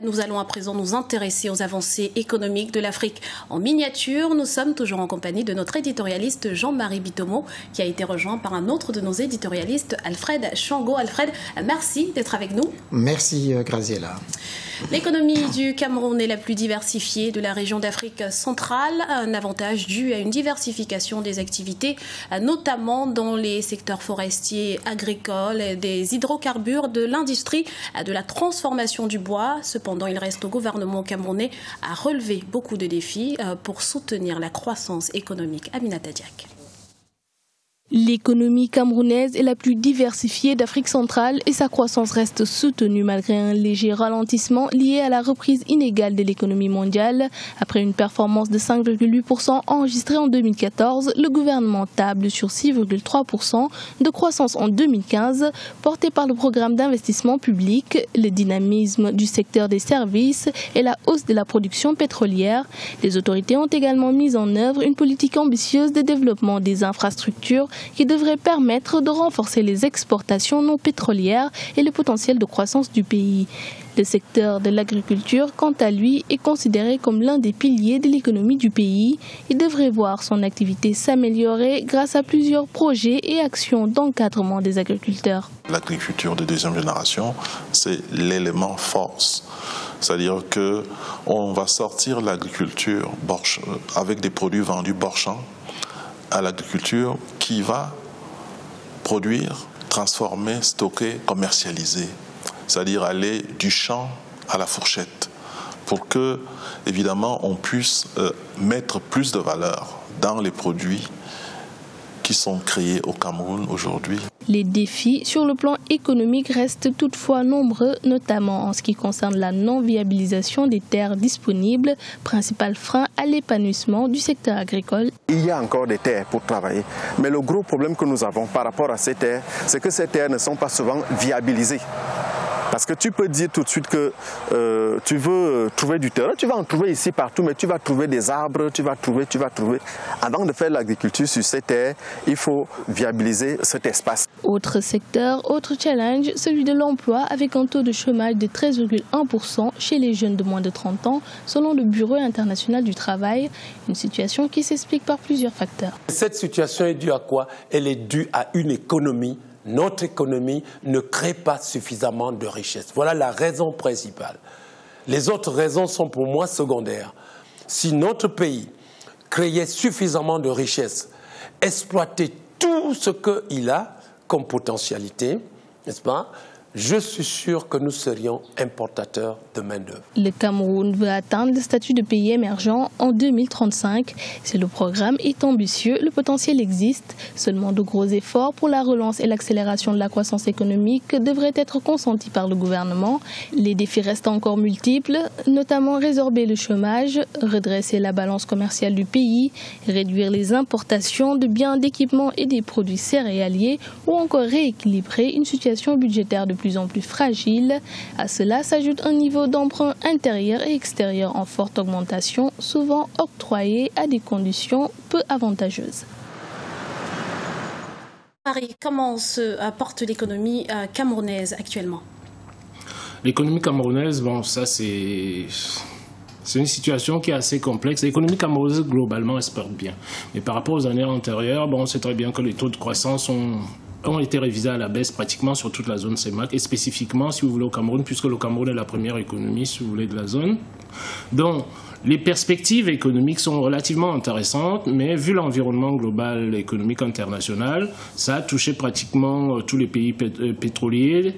Nous allons à présent nous intéresser aux avancées économiques de l'Afrique en miniature. Nous sommes toujours en compagnie de notre éditorialiste Jean-Marie Bitomo, qui a été rejoint par un autre de nos éditorialistes, Alfred Chango. Alfred, merci d'être avec nous. Merci Graziella. L'économie du Cameroun est la plus diversifiée de la région d'Afrique centrale, un avantage dû à une diversification des activités, notamment dans les secteurs forestiers, agricoles, des hydrocarbures, de l'industrie, de la transformation du bois. Cependant, il reste au gouvernement camerounais à relever beaucoup de défis pour soutenir la croissance économique. Aminata Diak. L'économie camerounaise est la plus diversifiée d'Afrique centrale et sa croissance reste soutenue malgré un léger ralentissement lié à la reprise inégale de l'économie mondiale. Après une performance de 5,8% enregistrée en 2014, le gouvernement table sur 6,3% de croissance en 2015, porté par le programme d'investissement public, le dynamisme du secteur des services et la hausse de la production pétrolière. Les autorités ont également mis en œuvre une politique ambitieuse de développement des infrastructures qui devrait permettre de renforcer les exportations non pétrolières et le potentiel de croissance du pays. Le secteur de l'agriculture, quant à lui, est considéré comme l'un des piliers de l'économie du pays. Il devrait voir son activité s'améliorer grâce à plusieurs projets et actions d'encadrement des agriculteurs. L'agriculture de deuxième génération, c'est l'élément force. C'est-à-dire qu'on va sortir l'agriculture avec des produits vendus bord-champ à l'agriculture qui va produire, transformer, stocker, commercialiser. C'est-à-dire aller du champ à la fourchette pour que, évidemment, on puisse mettre plus de valeur dans les produits qui sont créés au Cameroun aujourd'hui. Les défis sur le plan économique restent toutefois nombreux, notamment en ce qui concerne la non-viabilisation des terres disponibles, principal frein à l'épanouissement du secteur agricole. Il y a encore des terres pour travailler, mais le gros problème que nous avons par rapport à ces terres, c'est que ces terres ne sont pas souvent viabilisées. Parce que tu peux dire tout de suite que tu veux trouver du terrain, tu vas en trouver ici partout, mais tu vas trouver des arbres, tu vas trouver. Avant de faire l'agriculture sur ces terres, il faut viabiliser cet espace. Autre secteur, autre challenge, celui de l'emploi avec un taux de chômage de 13,1% chez les jeunes de moins de 30 ans, selon le Bureau international du travail, une situation qui s'explique par plusieurs facteurs. Cette situation est due à quoi? Elle est due à une économie. Notre économie ne crée pas suffisamment de richesse. Voilà la raison principale. Les autres raisons sont pour moi secondaires. Si notre pays créait suffisamment de richesse, exploitait tout ce qu'il a comme potentialité, n'est-ce pas ? Je suis sûr que nous serions importateurs de main-d'œuvre. Le Cameroun veut atteindre le statut de pays émergent en 2035. Si le programme est ambitieux, le potentiel existe. Seulement de gros efforts pour la relance et l'accélération de la croissance économique devraient être consentis par le gouvernement. Les défis restent encore multiples, notamment résorber le chômage, redresser la balance commerciale du pays, réduire les importations de biens d'équipement et des produits céréaliers ou encore rééquilibrer une situation budgétaire de plus en plus fragile. À cela s'ajoute un niveau d'emprunt intérieur et extérieur en forte augmentation, souvent octroyé à des conditions peu avantageuses. Marie, comment se porte l'économie camerounaise actuellement? L'économie camerounaise, bon, ça c'est une situation qui est assez complexe. L'économie camerounaise, globalement, elle se porte bien. Mais par rapport aux années antérieures, bon, on sait très bien que les taux de croissance ont été révisés à la baisse pratiquement sur toute la zone CEMAC et spécifiquement, si vous voulez, au Cameroun, puisque le Cameroun est la première économie, si vous voulez, de la zone. Donc, les perspectives économiques sont relativement intéressantes, mais vu l'environnement global économique international, ça a touché pratiquement tous les pays pétroliers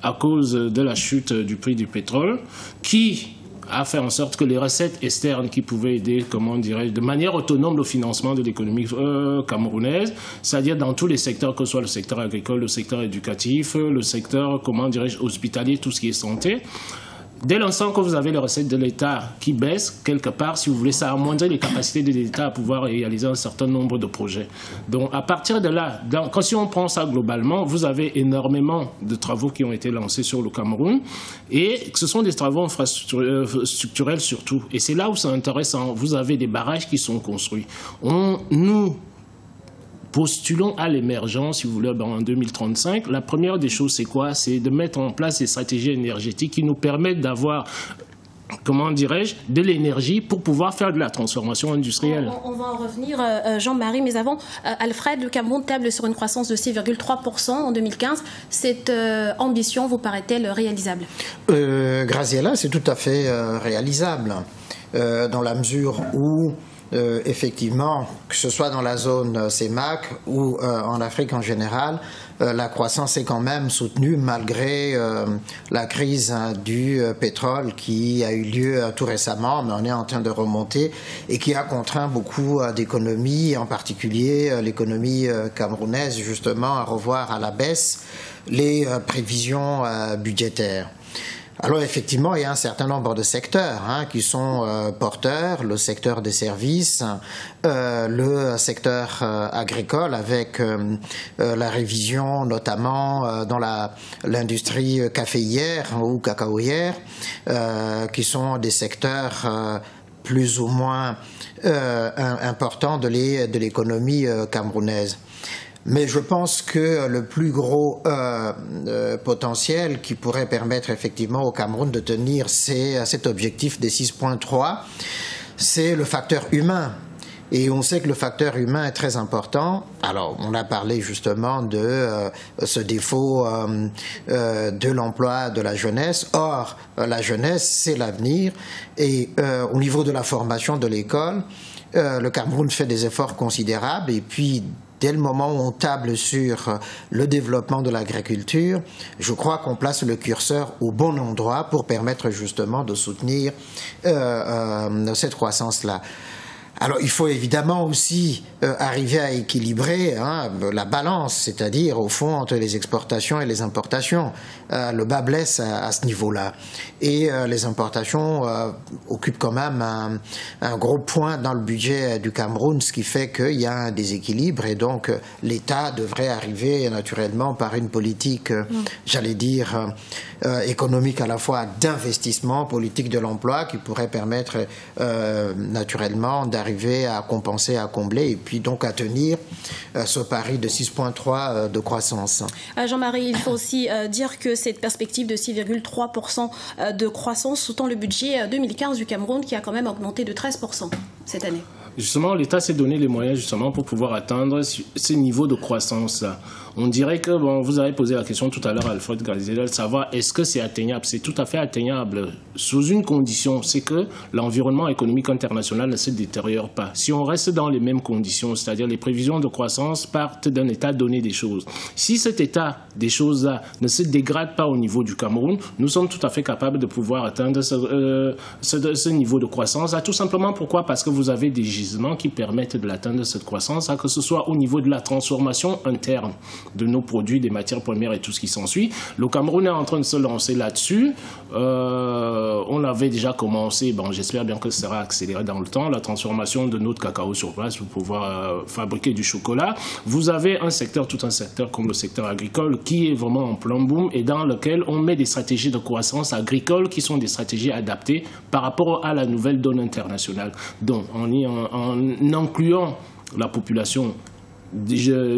à cause de la chute du prix du pétrole, qui a fait en sorte que les recettes externes qui pouvaient aider, comment dirais-je, de manière autonome le financement de l'économie camerounaise, c'est-à-dire dans tous les secteurs, que ce soit le secteur agricole, le secteur éducatif, le secteur, comment dirais-je, hospitalier, tout ce qui est santé. Dès l'instant que vous avez les recettes de l'État qui baissent, quelque part, si vous voulez, ça amoindrit les capacités de l'État à pouvoir réaliser un certain nombre de projets. Donc, à partir de là, si on prend ça globalement, vous avez énormément de travaux qui ont été lancés sur le Cameroun et ce sont des travaux structurels surtout. Et c'est là où c'est intéressant. Vous avez des barrages qui sont construits. postulons à l'émergence, si vous voulez, en 2035. La première des choses, c'est quoi? C'est de mettre en place des stratégies énergétiques qui nous permettent d'avoir, comment dirais-je, de l'énergie pour pouvoir faire de la transformation industrielle. On va en revenir, Jean-Marie, mais avant, Alfred, le Cameroun table sur une croissance de 6,3% en 2015. Cette ambition vous paraît-elle réalisable? Graziella, c'est tout à fait réalisable, dans la mesure où effectivement, que ce soit dans la zone CEMAC ou en Afrique en général, la croissance est quand même soutenue malgré la crise du pétrole qui a eu lieu tout récemment, mais on est en train de remonter et qui a contraint beaucoup d'économies, en particulier l'économie camerounaise, justement, à revoir à la baisse les prévisions budgétaires. Alors effectivement, il y a un certain nombre de secteurs qui sont porteurs, le secteur des services, le secteur agricole avec la révision notamment dans l'industrie caféière ou cacaoyère, qui sont des secteurs plus ou moins importants de l'économie camerounaise. Mais je pense que le plus gros potentiel qui pourrait permettre effectivement au Cameroun de tenir cet objectif des 6,3, c'est le facteur humain. Et on sait que le facteur humain est très important. Alors, on a parlé justement de ce défaut de l'emploi de la jeunesse. Or, la jeunesse, c'est l'avenir. Et au niveau de la formation de l'école, le Cameroun fait des efforts considérables. Et puis, dès le moment où on table sur le développement de l'agriculture, je crois qu'on place le curseur au bon endroit pour permettre justement de soutenir cette croissance-là. Alors, il faut évidemment aussi arriver à équilibrer la balance, c'est-à-dire, au fond, entre les exportations et les importations. Le bas blesse à ce niveau-là. Et les importations occupent quand même un gros point dans le budget du Cameroun, ce qui fait qu'il y a un déséquilibre. Et donc, l'État devrait arriver naturellement par une politique, j'allais dire, économique à la fois d'investissement, politique de l'emploi, qui pourrait permettre naturellement d'arriver à compenser, à combler, et puis donc à tenir ce pari de 6,3 de croissance. Jean-Marie, il faut aussi dire que cette perspective de 6,3% de croissance sous-tend le budget 2015 du Cameroun qui a quand même augmenté de 13% cette année. Justement, l'État s'est donné les moyens justement pour pouvoir atteindre ce niveau de croissance-là. On dirait que, bon, vous avez posé la question tout à l'heure à Alfred Graziella, de savoir est-ce que c'est atteignable. C'est tout à fait atteignable, sous une condition, c'est que l'environnement économique international ne se détériore pas. Si on reste dans les mêmes conditions, c'est-à-dire les prévisions de croissance partent d'un état donné des choses. Si cet état des choses-là ne se dégrade pas au niveau du Cameroun, nous sommes tout à fait capables de pouvoir atteindre ce niveau de croissance. Tout simplement pourquoi? Parce que vous avez des gisements qui permettent de l'atteindre cette croissance, que ce soit au niveau de la transformation interne de nos produits, des matières premières et tout ce qui s'ensuit. Le Cameroun est en train de se lancer là-dessus. On avait déjà commencé, bon, j'espère bien que ce sera accéléré dans le temps, la transformation de notre cacao sur place pour pouvoir fabriquer du chocolat. Vous avez un secteur, tout un secteur comme le secteur agricole qui est vraiment en plein boom et dans lequel on met des stratégies de croissance agricole qui sont des stratégies adaptées par rapport à la nouvelle donne internationale. Donc, en incluant la population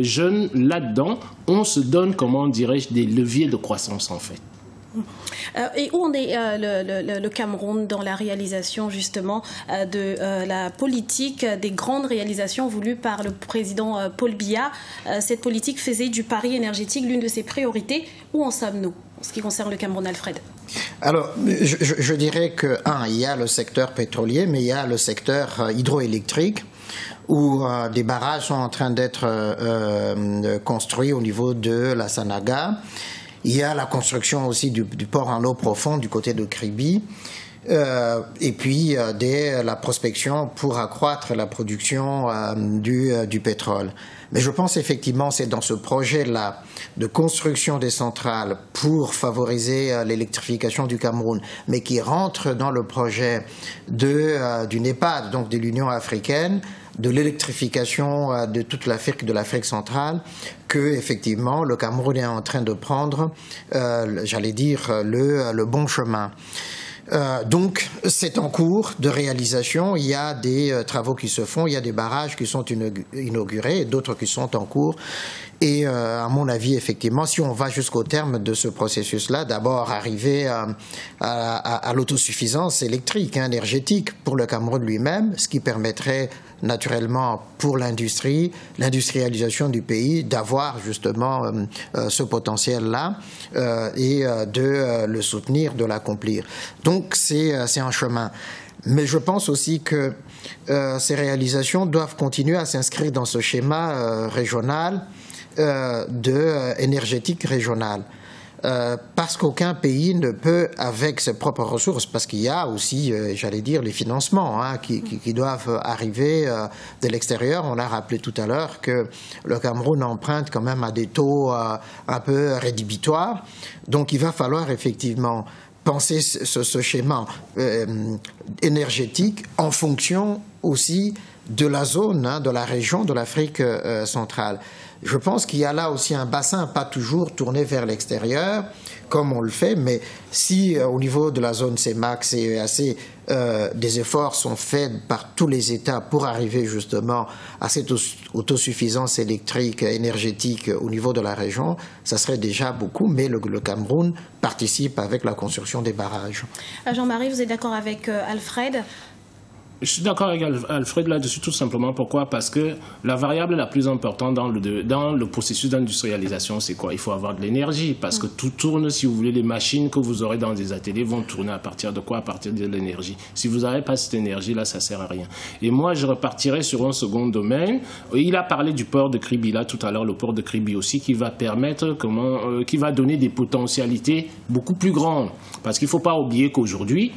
jeunes là-dedans, on se donne, comment dirais-je, des leviers de croissance en fait. Et où en est le Cameroun dans la réalisation justement de la politique, des grandes réalisations voulues par le président Paul Biya? Cette politique faisait du pari énergétique l'une de ses priorités. Où en sommes-nous en ce qui concerne le Cameroun, Alfred? Alors, je dirais que, il y a le secteur pétrolier, mais il y a le secteur hydroélectrique, où des barrages sont en train d'être construits au niveau de la Sanaga. Il y a la construction aussi du port en eau profonde du côté de Kribi. Et puis la prospection pour accroître la production du pétrole. Mais je pense effectivement c'est dans ce projet-là de construction des centrales pour favoriser l'électrification du Cameroun, mais qui rentre dans le projet du NEPAD, donc de l'Union africaine, de l'électrification de toute l'Afrique, de l'Afrique centrale, que effectivement le Cameroun est en train de prendre, j'allais dire, le bon chemin. Donc, c'est en cours de réalisation. Il y a des travaux qui se font, il y a des barrages qui sont inaugurés et d'autres qui sont en cours. Et à mon avis, effectivement, si on va jusqu'au terme de ce processus-là, d'abord arriver à l'autosuffisance électrique, énergétique pour le Cameroun lui-même, ce qui permettrait naturellement pour l'industrialisation du pays, d'avoir justement ce potentiel-là et de le soutenir, de l'accomplir. Donc c'est un chemin. Mais je pense aussi que ces réalisations doivent continuer à s'inscrire dans ce schéma régional énergétique régionale. Parce qu'aucun pays ne peut, avec ses propres ressources, parce qu'il y a aussi, j'allais dire, les financements qui doivent arriver de l'extérieur. On a rappelé tout à l'heure que le Cameroun emprunte quand même à des taux un peu rédhibitoires. Donc il va falloir effectivement penser ce schéma énergétique en fonction aussi de la zone, de la région de l'Afrique centrale. Je pense qu'il y a là aussi un bassin, pas toujours tourné vers l'extérieur, comme on le fait, mais si au niveau de la zone CEMAC, CEAC, des efforts sont faits par tous les États pour arriver justement à cette autosuffisance électrique, énergétique au niveau de la région, ça serait déjà beaucoup, mais le Cameroun participe avec la construction des barrages. Jean-Marie, vous êtes d'accord avec Alfred ? Je suis d'accord avec Alfred là-dessus, tout simplement. Pourquoi? Parce que la variable la plus importante dans le processus d'industrialisation, c'est quoi? Il faut avoir de l'énergie, parce que tout tourne, si vous voulez, les machines que vous aurez dans des ateliers vont tourner à partir de quoi? À partir de l'énergie. Si vous n'avez pas cette énergie-là, ça ne sert à rien. Et moi, je repartirai sur un second domaine. Il a parlé du port de Kribi, là, tout à l'heure, le port de Kribi aussi, qui va permettre, qui va donner des potentialités beaucoup plus grandes. Parce qu'il ne faut pas oublier qu'aujourd'hui,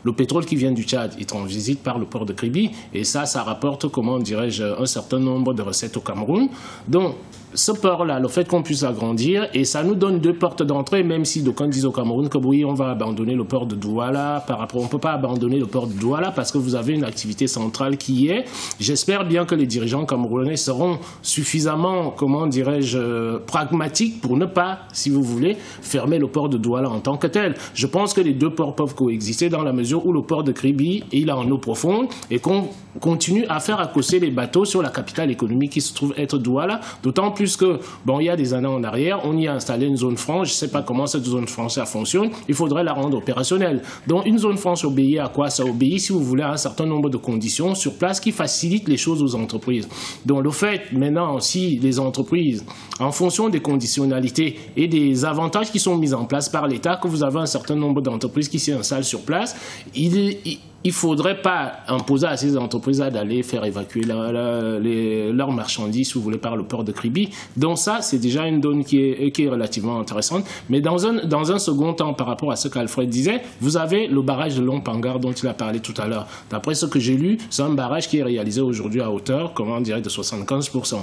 le pétrole qui vient du Tchad, il transite par le port de Kribi, et ça rapporte, comment dirais-je, un certain nombre de recettes au Cameroun. Donc, ce port-là, le fait qu'on puisse agrandir, et ça nous donne deux portes d'entrée, même si d'aucuns disent au Cameroun que oui, on va abandonner le port de Douala, on ne peut pas abandonner le port de Douala parce que vous avez une activité centrale qui y est. J'espère bien que les dirigeants camerounais seront suffisamment, comment dirais-je, pragmatiques pour ne pas, si vous voulez, fermer le port de Douala en tant que tel. Je pense que les deux ports peuvent coexister dans la mesure où le port de Kribi, il est en eau profonde, et qu'on continue à faire accosser les bateaux sur la capitale économique qui se trouve être Douala, d'autant plus que, il y a des années en arrière, on y a installé une zone franche, je ne sais pas comment cette zone franche fonctionne, il faudrait la rendre opérationnelle. Donc une zone franche obéit à quoi? Ça obéit, si vous voulez, à un certain nombre de conditions sur place qui facilitent les choses aux entreprises. Donc le fait, maintenant, si les entreprises, en fonction des conditionnalités et des avantages qui sont mis en place par l'État, que vous avez un certain nombre d'entreprises qui s'y installent sur place, il ne faudrait pas imposer à ces entreprises-là d'aller faire évacuer leurs marchandises, si vous voulez, par le port de Kribi. Donc ça, c'est déjà une donne qui est relativement intéressante. Mais dans un second temps, par rapport à ce qu'Alfred disait, vous avez le barrage de Lompangar dont il a parlé tout à l'heure. D'après ce que j'ai lu, c'est un barrage qui est réalisé aujourd'hui à hauteur, de 75%.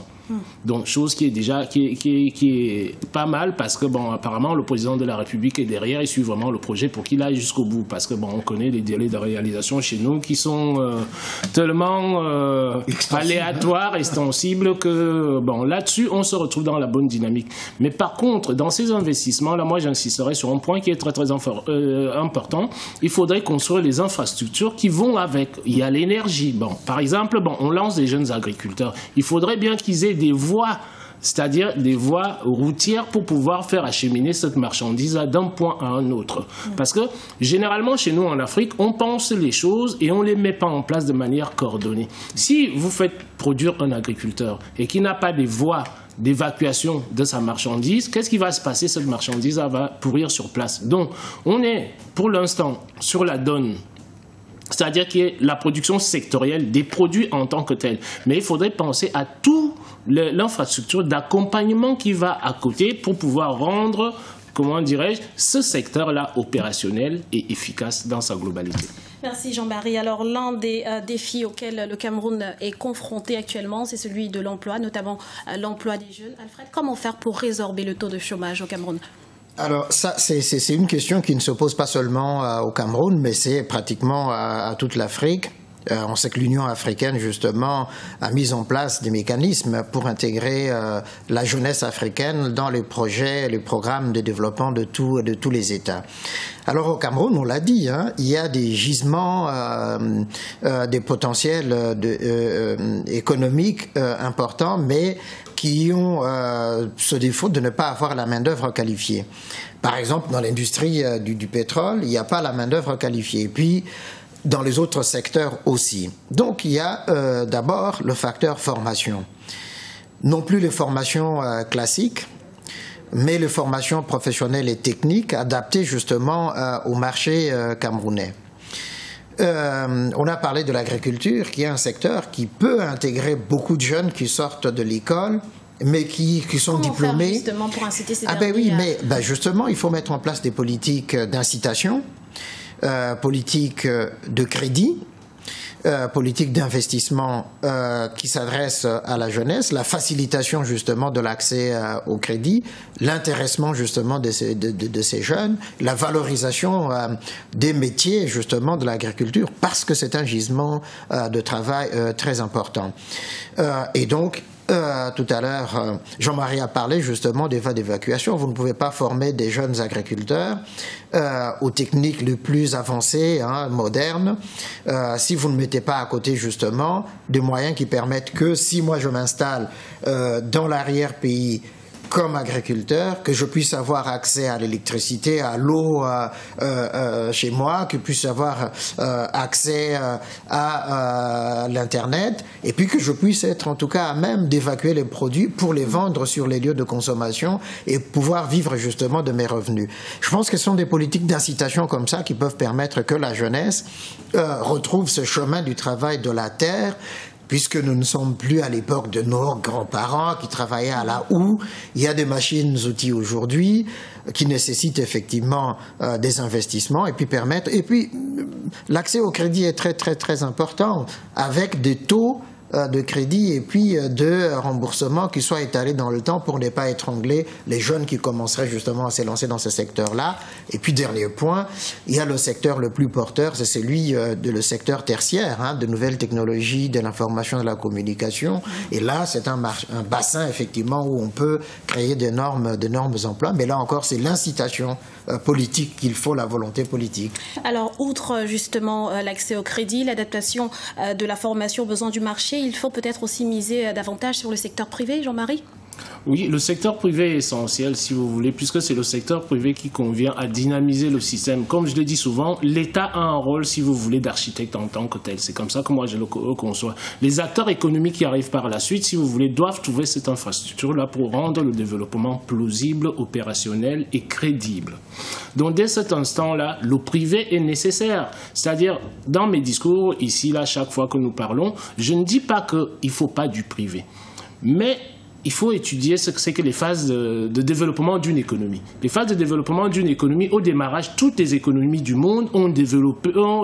Donc chose qui est déjà qui est pas mal, parce que apparemment le président de la République est derrière, il suit vraiment le projet pour qu'il aille jusqu'au bout, parce que on connaît les délais de réalisation chez nous qui sont tellement aléatoires, extensibles, que là-dessus on se retrouve dans la bonne dynamique. Mais par contre, dans ces investissements là, moi j'insisterai sur un point qui est très très important. Il faudrait construire les infrastructures qui vont avec. Il y a l'énergie. Par exemple, on lance des jeunes agriculteurs. Il faudrait bien qu'ils aient des voies, c'est-à-dire des voies routières pour pouvoir faire acheminer cette marchandise d'un point à un autre. Parce que généralement chez nous en Afrique, on pense les choses et on ne les met pas en place de manière coordonnée. Si vous faites produire un agriculteur et qu'il n'a pas des voies d'évacuation de sa marchandise, qu'est-ce qui va se passer? Cette marchandise va pourrir sur place. Donc on est pour l'instant sur la donne, c'est-à-dire qu'il y a la production sectorielle des produits en tant que tels. Mais il faudrait penser à tout l'infrastructure d'accompagnement qui va à côté pour pouvoir rendre, ce secteur-là opérationnel et efficace dans sa globalité. Merci Jean-Marie. Alors l'un des défis auxquels le Cameroun est confronté actuellement, c'est celui de l'emploi, notamment l'emploi des jeunes. Alfred, comment faire pour résorber le taux de chômage au Cameroun? Alors ça, c'est une question qui ne se pose pas seulement au Cameroun, mais c'est pratiquement à toute l'Afrique. On sait que l'Union africaine, justement, a mis en place des mécanismes pour intégrer la jeunesse africaine dans les projets, les programmes de développement de tous les États. Alors au Cameroun, on l'a dit, hein, il y a des gisements, des potentiels économiques importants, mais qui ont ce défaut de ne pas avoir la main-d'œuvre qualifiée. Par exemple, dans l'industrie du pétrole, il n'y a pas la main-d'œuvre qualifiée. Et puis, dans les autres secteurs aussi. Donc, il y a d'abord le facteur formation. Non plus les formations classiques, mais les formations professionnelles et techniques adaptées justement au marché camerounais. On a parlé de l'agriculture, qui est un secteur qui peut intégrer beaucoup de jeunes qui sortent de l'école, mais qui sont diplômés. Faire justement pour inciter ces ben oui, mais justement, il faut mettre en place des politiques d'incitation, politiques de crédit, politique d'investissement qui s'adresse à la jeunesse, la facilitation justement de l'accès au crédit, l'intéressement justement de ces jeunes, la valorisation des métiers justement de l'agriculture, parce que c'est un gisement de travail très important. Et donc, tout à l'heure, Jean-Marie a parlé justement des voies d'évacuation. Vous ne pouvez pas former des jeunes agriculteurs aux techniques les plus avancées, hein, modernes, si vous ne mettez pas à côté justement des moyens qui permettent que si moi je m'installe dans l'arrière-pays comme agriculteur, que je puisse avoir accès à l'électricité, à l'eau chez moi, que je puisse avoir accès à l'Internet, et puis que je puisse être en tout cas à même d'évacuer les produits pour les vendre sur les lieux de consommation et pouvoir vivre justement de mes revenus. Je pense que ce sont des politiques d'incitation comme ça qui peuvent permettre que la jeunesse retrouve ce chemin du travail de la terre, puisque nous ne sommes plus à l'époque de nos grands-parents qui travaillaient à la houe. Il y a des machines-outils aujourd'hui qui nécessitent effectivement des investissements et puis l'accès au crédit est très très très important avec des taux de crédit et puis de remboursement qui soient étalés dans le temps pour ne pas étrangler les jeunes qui commenceraient justement à s'élancer dans ce secteur-là. Et puis dernier point, il y a le secteur le plus porteur, c'est celui le secteur tertiaire, hein, de nouvelles technologies, de l'information, de la communication. Et là, c'est un bassin effectivement où on peut créer d'énormes emplois. Mais là encore, c'est l'incitation politique qu'il faut, la volonté politique. Alors, outre justement l'accès au crédit, l'adaptation de la formation aux besoins du marché, il faut peut-être aussi miser davantage sur le secteur privé, Jean-Marie ? Oui, le secteur privé est essentiel, si vous voulez, puisque c'est le secteur privé qui convient à dynamiser le système. Comme je le dis souvent, l'État a un rôle, si vous voulez, d'architecte en tant que tel. C'est comme ça que moi je le conçois. Les acteurs économiques qui arrivent par la suite, si vous voulez, doivent trouver cette infrastructure-là pour rendre le développement plausible, opérationnel et crédible. Donc, dès cet instant-là, le privé est nécessaire. C'est-à-dire, dans mes discours, ici, là, chaque fois que nous parlons, je ne dis pas qu'il ne faut pas du privé. Mais il faut étudier ce que c'est que les phases de développement d'une économie. Les phases de développement d'une économie, au démarrage, toutes les économies du monde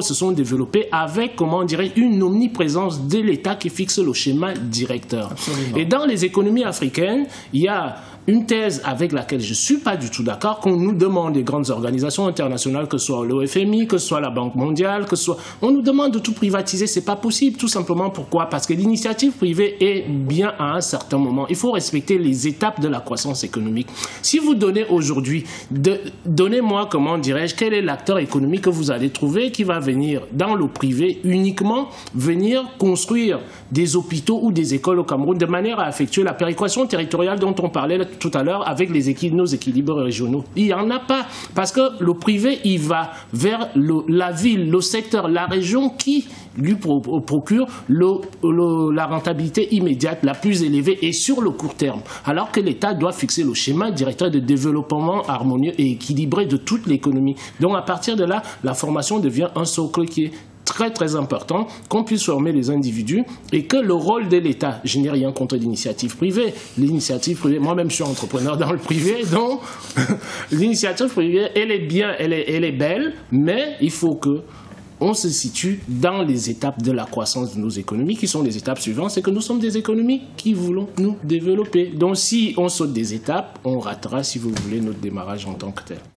se sont développées avec, comment dirais, une omniprésence de l'État qui fixe le schéma directeur. Absolument. Et dans les économies africaines, il y a une thèse avec laquelle je ne suis pas du tout d'accord, qu'on nous demande des grandes organisations internationales, que ce soit le FMI, que ce soit la Banque mondiale, on nous demande de tout privatiser. Ce n'est pas possible, tout simplement. Pourquoi? Parce que l'initiative privée est bien à un certain moment. Il faut respecter les étapes de la croissance économique. Si vous donnez aujourd'hui, donnez-moi, comment dirais-je, quel est l'acteur économique que vous allez trouver qui va venir dans le privé uniquement venir construire des hôpitaux ou des écoles au Cameroun de manière à effectuer la péréquation territoriale dont on parlait tout à l'heure avec nos équilibres régionaux. Il n'y en a pas. Parce que le privé, il va vers la ville, le secteur, la région qui lui procure la rentabilité immédiate la plus élevée et sur le court terme. Alors que l'État doit fixer le schéma directeur de développement harmonieux et équilibré de toute l'économie. Donc à partir de là, la formation devient un socle qui est très très important, qu'on puisse former les individus et que le rôle de l'État, je n'ai rien contre l'initiative privée. L'initiative privée, moi-même je suis entrepreneur dans le privé, donc l'initiative privée, elle est bien, elle est belle, mais il faut que on se situe dans les étapes de la croissance de nos économies, qui sont les étapes suivantes, c'est que nous sommes des économies qui voulons nous développer. Donc si on saute des étapes, on ratera, si vous voulez, notre démarrage en tant que tel.